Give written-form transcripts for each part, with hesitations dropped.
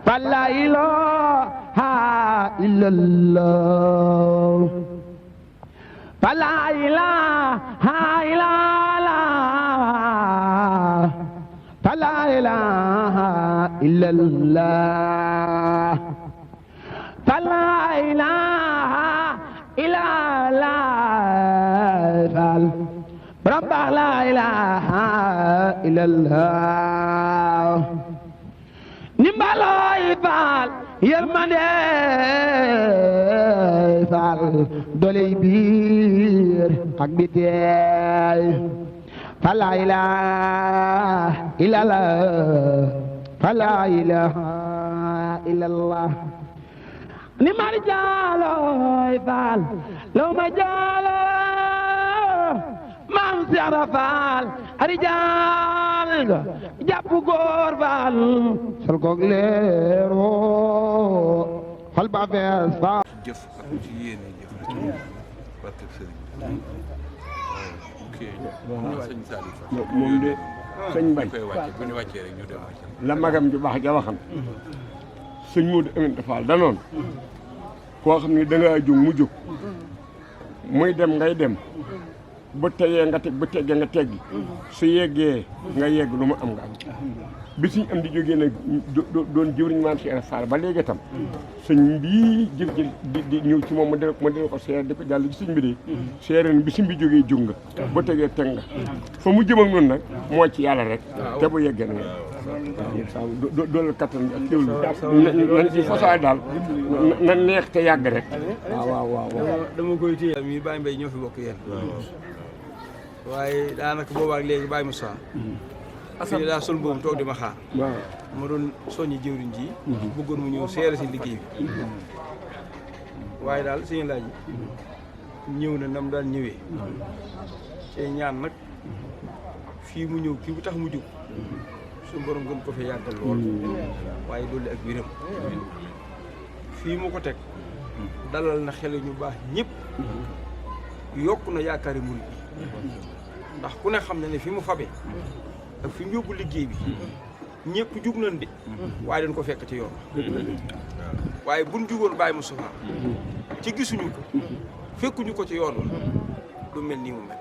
فلا إله إلا الله فلا إله إلا الله فلا إله إلا الله فلا إله إلا الله رب لا إله إلا الله nimbalooy faal yërmande faal doley biir ak biteel fa laa ilaaha illallah fa laa ilaaha illallah ni mar jaalooy faal loo ma jaaloo maam Seera Faal ari jaal nga jàpp góor faal sol koog leeroo xol ba fees faal jëf ak ci yéene jëf barke sëriñ sëñ Saliou moom de sëñ Mbay koy wàcce bu ñu wàccee rek ñu dem wàcce la magam ju baax ja waxam sëñ Moodu Aminta Fall danoon koo xam ne dangaa jóg mu jóg muy dem ngay dem bu tegee nga teg bu teggee nga teggi su yeggee nga yegg lu mu am nga am bi suñ am di jógee nag doon jëwriñ maam Cheikh Fall ba léegi itam sëñ bii jëf ji di ñëw ci moom ma dina ko seer di ko jàll ci sëñ bi de seere bi sëñ bi jógee jóg nga bu tegee teg nga fa mu jëm ak noonu nag moo ci yàlla rek te bu yeggee na nga doolu kattan bi ak teewlu nañ ci façon daal na neex te yàgg rek waaw dama koy téye mi Baye Mbaye ñoo fi bokk yéen waaye daanaka boobaak léegi Baye Moussa fii daa sol boobu toog di ma xaar ma doon soññi jëwriñ ji bëggoon mu ñëw seere si liggéey bi waaye daal suñu laaj ñëw na nam daal ñëwee te ñaan nag fii mu ñëw kii bu tax mu jóg suñu borom gën ko fi yàggal lool waaye dolli ak biram fii mu ko teg dalal na xel ñu baax ñëpp yokk na yaakaari murid bi ndax ku ne xam na ne fi mu fabe ak fi mu yóbbu liggéey bi ñëpp jug nañ de waaye dañ ko fekk ci yoon waaye buñ jugoon Baye Moustapha ci gisuñu ko fekkuñu ko ci yoon wa du mel nii mu mel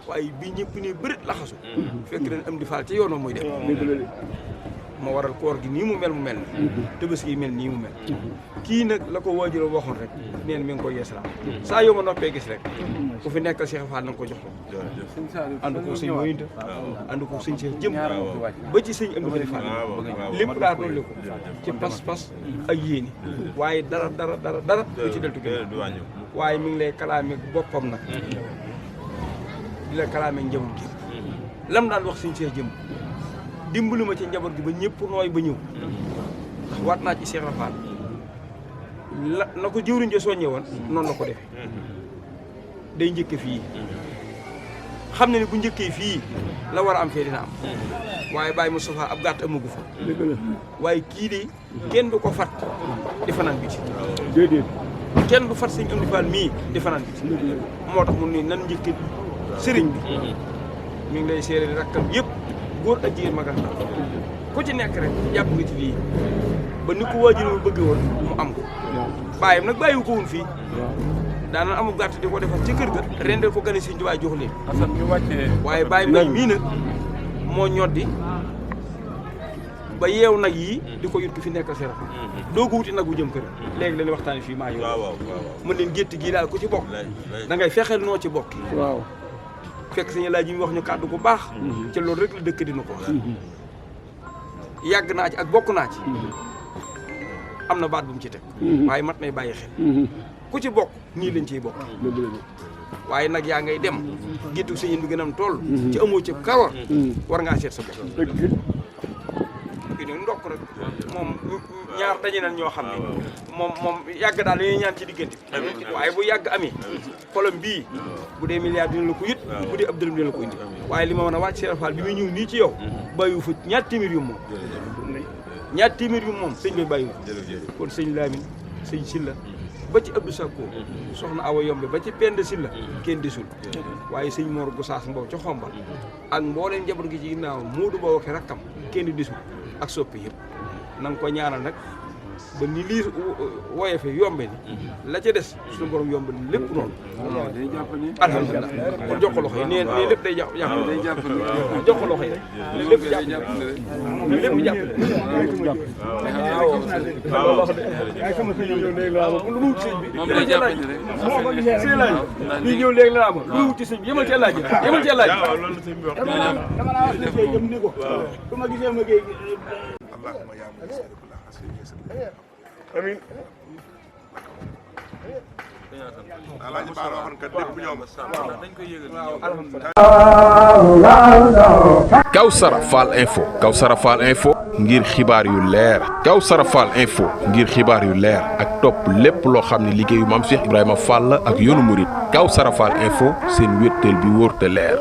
waaye bi ñëpp ne bërit laxasu fekk nañ am di faal ci yoon wa muy dem moo waral koor gi nii mu mel na Tabaski yi mel nii mu mel kii nag la ko waajur waxoon rek neen mi ngi koy yeesalaam saa yoo ma noppee gis rek ku fi nekkal Cheikh Fall na nga ko jox ko ànd ko sëñ Moyinta ànd ko sëñ Cheikh jëm ba ci sëñ am di Fall lépp daa dolli ko ci pas-pas ak yéene waaye dara du ci deltu gën waaye mi ngi lay kalaame boppam nag di la kalaame njaboot gi lam daan wax sëñ Cheikh jëm dimbali ma ci njaboot gi ba ñëpp nooy ba ñëw ndax waat naa ci Cheikh Rafal la na ko jëwriñ ja soññe woon noonu la ko defee day njëkke fii xam ne ni bu njëkkee fii la war a am fee dina am waaye Baye Moustapha ab gàtt amagu fa waaye kii de kenn du ko fat di fanaan biti déedéet kenn du fat sëñ Amdi Fall mii di fanaan biti moo tax mu ni nan njëkke sëriñ bi mi ngi lay seere rakkam yëpp góor ak jigéen magal na ku ci nekk rek jàpp nga ci lii ba ni ko waajur mu bëgg woon mu am ko bàyyam nag bàyyiwu ko woon fii daana amul gàtt di ko defal ci kër ga rendel ko gane si njuwaay jox leen waaye bàyyi mbay mii nag moo ñoddi ba yeew nag yii di ko yut ki fi nekkal sera doo ko wuti nag bu jëm kër léegi leen waxtaani fii maa yow mën leen gétt gii daal ku ci bokk da ngay fexeel noo ci bokk fekk sañu laaj yi mu wax ñu kàddu ko baax ca loolu rek la dëkk dina ko wax yàgg naa ci ak bokk naa ci am na baat bu mu ci teg waaye mat nay bàyyi xel ku ci bokk nii lañ ciy bokk waaye nag yaa ngay dem géttu sëñ bi gën am tool ci amoo ci kawar war ngaa seet sa bopp kii nag ndokk rek moom ñaar daje nañ ñoo xam ne moom yàgg daal dañuy ñaan ci diggante bi waaye bu yàgg amee xolam bii bu dee milliard dina la ko yët bu dee ab dërëm dina la ko indi waaye li ma mën a wàcc Cheikh Fall bi muy ñëw nii ci yow bàyyiwu fa ñaar téeméer yu moom ñaar téeméer yu moom sëñ bi bàyyiwu kon sëñ Lamine sëñ Silla ba ci Abdou Sakko soxna Awa Yombe ba ci Penda Silla kenn desul waaye sëñ Mor Gosaas Mbow ca Xombal ak mbooleen njaboot gi ci ginnaaw Moodu Ba waxe rakkam kenn desul ak soppi yëpp na nga ko ñaanal nag ba ni lii woyefe yombe ni la ca des suñu borom yombe ni lépp noonu alhamdulilah kon jox ko loxo yi nii lépp day jàpp jox ko loxo yi rek lépp jàpp lépp jàpp ay sama sëñ ñëw léegi la lu mu sëñ bi yemal ci laaj moo ko gisee sëñ laaj bi ñëw léegi la ma lu mu ci sëñ bi yemal ci laaj dama la wax ne sëñ jëm ni ko su ma gisee ma géey amiin Alaaji Baara waxoon kat lépp ñoom dañ koy yëgal alhamdulilah. Kawsara Fall Info Kawsara Fall Info ngir xibaar yu leer Kawsara Fall Info ngir xibaar yu leer ak topp lépp loo xam ne liggéeyu maam Cheikh Ibrahima Fall la ak yoonu murit Kawsara Fall Info seen wéttal bi wóor te leer